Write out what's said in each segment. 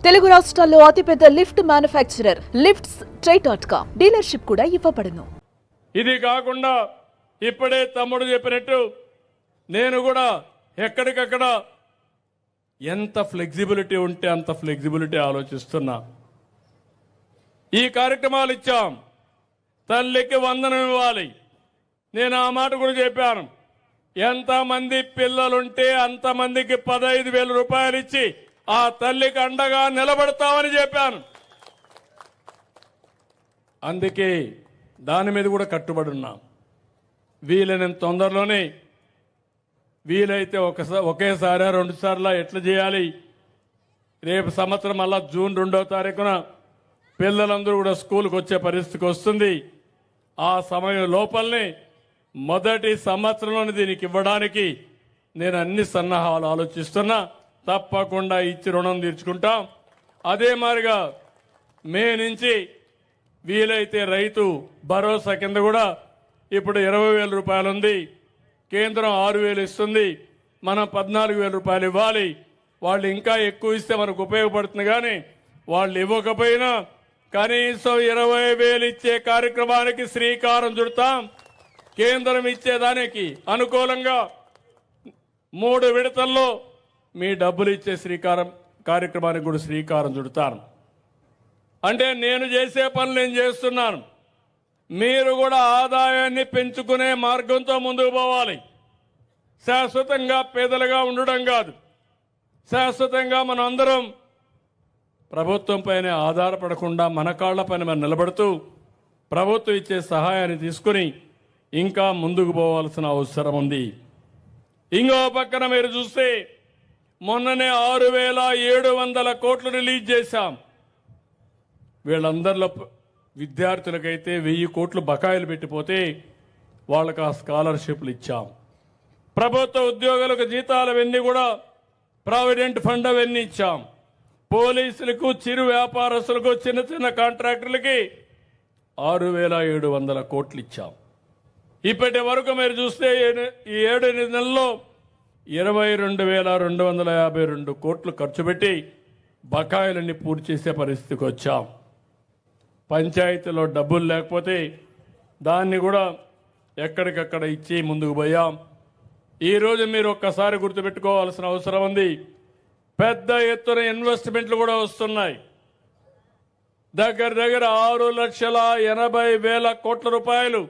తెలుగు రాష్ట్రాల్లో అతిపెద్ద lift manufacturer lifts ట్రై.com dealership కూడా ఇవ్వబడును. ఇది కాకుండా ఇప్పుడే తమ్ముడు చెప్పినట్టు నేను కూడా ఎక్కడికక్కడ ఎంత ఫ్లెక్సిబిలిటీ ఉంటే అంత ఫ్లెక్సిబిలిటీ ఆలోచిస్తున్నా. ఈ కార్యక్రమాలు ఇచ్చాం. తల్లికి వందనం ఇవ్వాలి. నేను ఆ మాట కూడా చెప్పాను. ఎంతమంది పిల్లలుంటే అంతమందికి 15,000 రూపాయలు ఇచ్చి ఆ తల్లికి అండగా నిలబడతామని చెప్పాను. అందుకే దాని మీద కూడా కట్టుబడి ఉన్నాం. వీలైనంత తొందరలోనే వీలైతే ఒకేసారి 2 సార్లు ఎట్లా చేయాలి. రేపు సంవత్సరం మళ్ళా జూన్ 2వ తారీఖున పిల్లలందరూ కూడా స్కూల్కి వచ్చే పరిస్థితికి వస్తుంది. ఆ సమయం లోపలనే మొదటి సంవత్సరంలోనే దీనికి ఇవ్వడానికి నేను అన్ని సన్నాహాలు ఆలోచిస్తున్నా. తప్పకుండా ఇచ్చి రుణం తీర్చుకుంటాం. అదే మాదిరిగా మే నుంచి వీలైతే రైతు భరోసా కింద కూడా ఇప్పుడు 20,000 రూపాయలు ఉంది. కేంద్రం 6,000 ఇస్తుంది. మనం 14,000 రూపాయలు ఇవ్వాలి. వాళ్ళు ఇంకా ఎక్కువ ఇస్తే మనకు ఉపయోగపడుతుంది. కానీ వాళ్ళు ఇవ్వకపోయినా కనీసం 20,000 ఇచ్చే కార్యక్రమానికి శ్రీకారం చుడతాం. కేంద్రం ఇచ్చేదానికి అనుకూలంగా 3 విడతల్లో మీ డబ్బులు ఇచ్చే కార్యక్రమానికి కూడా శ్రీకారం చుడతాను. అంటే నేను చేసే పనులు నేను చేస్తున్నాను. మీరు కూడా ఆదాయాన్ని పెంచుకునే మార్గంతో ముందుకు పోవాలి. శాశ్వతంగా పేదలుగా ఉండడం కాదు. శాశ్వతంగా మనం అందరం ప్రభుత్వం పైన ఆధారపడకుండా మన కాళ్ల పైన మనం నిలబడుతూ ప్రభుత్వం ఇచ్చే సహాయాన్ని తీసుకుని ఇంకా ముందుకు పోవాల్సిన అవసరం ఉంది. ఇంకో పక్కన మీరు చూస్తే మొన్ననే 6,700 కోట్లు రిలీజ్ చేశాం. వీళ్ళందరిలో విద్యార్థులకైతే 1,000 కోట్లు బకాయిలు పెట్టిపోతే వాళ్ళకు ఆ స్కాలర్షిప్లు ఇచ్చాం. ప్రభుత్వ ఉద్యోగులకు జీతాలు అవన్నీ కూడా ప్రావిడెంట్ ఫండ్ అవన్నీ ఇచ్చాం. పోలీసులకు, చిరు వ్యాపారస్తులకు, చిన్న చిన్న కాంట్రాక్టర్లకి 6,700 కోట్లు ఇచ్చాం. ఇప్పటి వరకు మీరు చూస్తే ఈ 7 నెలల్లో 22,252 కోట్లు ఖర్చు పెట్టి బకాయిలన్నీ పూర్తి చేసే పరిస్థితికి వచ్చాం. పంచాయతీలో డబ్బులు లేకపోతే దాన్ని కూడా ఎక్కడికక్కడ ఇచ్చి ముందుకు పోయాం. ఈరోజు మీరు ఒక్కసారి గుర్తుపెట్టుకోవాల్సిన అవసరం ఉంది. పెద్ద ఎత్తున ఇన్వెస్ట్మెంట్లు కూడా వస్తున్నాయి. దగ్గర 6,80,000 కోట్ల రూపాయలు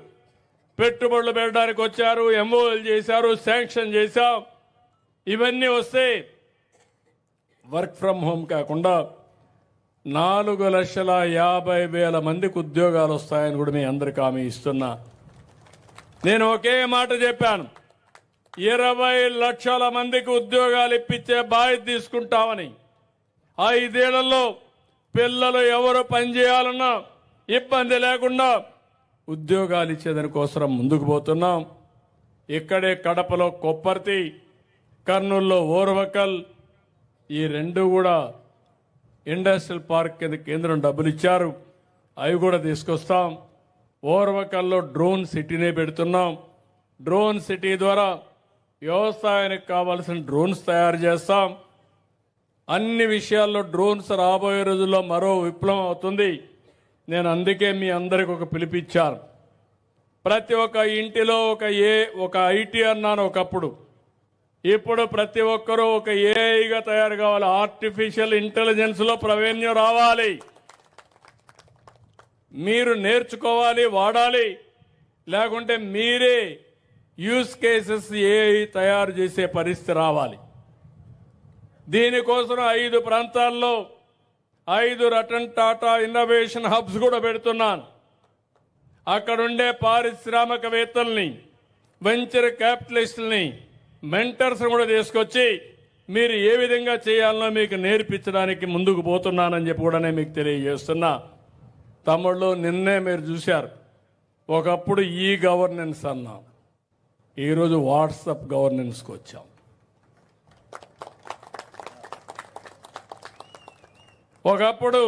పెట్టుబడులు పెట్టడానికి వచ్చారు. ఎంఓఎల్ చేశారు, శాంక్షన్ చేశాం. ఇవన్నీ వస్తే వర్క్ ఫ్రమ్ హోమ్ కాకుండా 4,50,000 మందికి ఉద్యోగాలు వస్తాయని కూడా మీ అందరికీ హామీ ఇస్తున్నా. నేను ఒకే మాట చెప్పాను. 20 లక్షల మందికి ఉద్యోగాలు ఇప్పించే బాధ్యత తీసుకుంటామని. 5 ఏళ్లలో పిల్లలు ఎవరు పనిచేయాలన్నా ఇబ్బంది లేకుండా ఉద్యోగాలు ఇచ్చేదానికోసం ముందుకు పోతున్నాం. ఇక్కడే కడపలో కొప్పర్తి, కర్నూలులో ఓర్వకల్, ఈ 2 కూడా ఇండస్ట్రియల్ పార్క్ కింద కేంద్రం డబ్బులు ఇచ్చారు. అవి కూడా తీసుకొస్తాం. ఓర్వకల్లో డ్రోన్ సిటీనే పెడుతున్నాం. డ్రోన్ సిటీ ద్వారా వ్యవసాయానికి కావాల్సిన డ్రోన్స్ తయారు చేస్తాం. అన్ని విషయాల్లో డ్రోన్స్ రాబోయే రోజుల్లో మరో విప్లవం అవుతుంది. నేను అందుకే మీ అందరికి ఒక పిలిపిచ్చాను. ప్రతి ఒక్క ఇంటిలో ఒక ఐటీ అన్నాను ఒకప్పుడు. ఇప్పుడు ప్రతి ఒక్కరూ ఒక ఏఐగా తయారు కావాలి. ఆర్టిఫిషియల్ ఇంటెలిజెన్స్లో ప్రావీణ్యం రావాలి. మీరు నేర్చుకోవాలి, వాడాలి. లేకుంటే మీరే యూస్ కేసెస్ ఏఐ తయారు చేసే పరిస్థితి రావాలి. దీనికోసం 5 ప్రాంతాల్లో 5 రతన్ టాటా ఇన్నోవేషన్ హబ్స్ కూడా పెడుతున్నాను. అక్కడుండే పారిశ్రామికవేత్తల్ని, వెంచర్ క్యాపిటలిస్టుల్ని, మెంటర్స్ కూడా తీసుకొచ్చి మీరు ఏ విధంగా చేయాలనో మీకు నేర్పించడానికి ముందుకు పోతున్నానని చెప్పి కూడా నేను మీకు తెలియజేస్తున్నా. తమ్ముళ్ళు, నిన్నే మీరు చూశారు. ఒకప్పుడు ఈ గవర్నెన్స్ అన్నాం. ఈరోజు వాట్సాప్ గవర్నెన్స్కి వచ్చాం. ఒకప్పుడు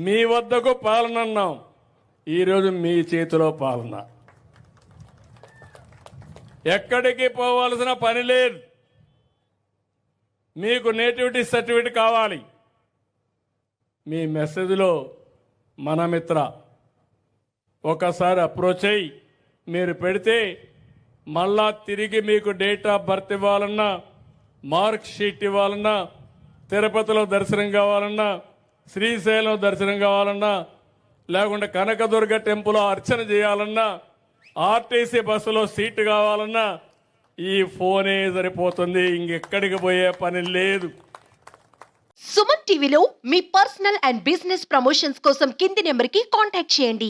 మీ వద్దకు పాలన అన్నాం. ఈరోజు మీ చేతిలో పాలన. ఎక్కడికి పోవాల్సిన పని లేదు. మీకు నేటివిటీ సర్టిఫికేట్ కావాలి, మీ మెసేజ్లో మన మిత్ర ఒకసారి అప్రోచ్ అయ్యి మీరు పెడితే మళ్ళా తిరిగి మీకు డేట్ ఆఫ్ బర్త్ ఇవ్వాలన్నా, మార్క్ షీట్ ఇవ్వాలన్నా, తిరుపతిలో దర్శనం కావాలన్నా, శ్రీశైలం దర్శనం కావాలన్నా, లేకుంటే కనకదుర్గ టెంపుల్ అర్చన చేయాలన్నా, ఆర్టీసీ బస్సులో సీటు కావాలన్నా ఈ ఫోనే సరిపోతుంది. ఇంకెక్కడికి పోయే పని లేదు. సుమన్ టీవీలో మీ పర్సనల్ అండ్ బిజినెస్ ప్రమోషన్స్ కోసం కింది నెంబర్కి కాంటాక్ట్ చేయండి.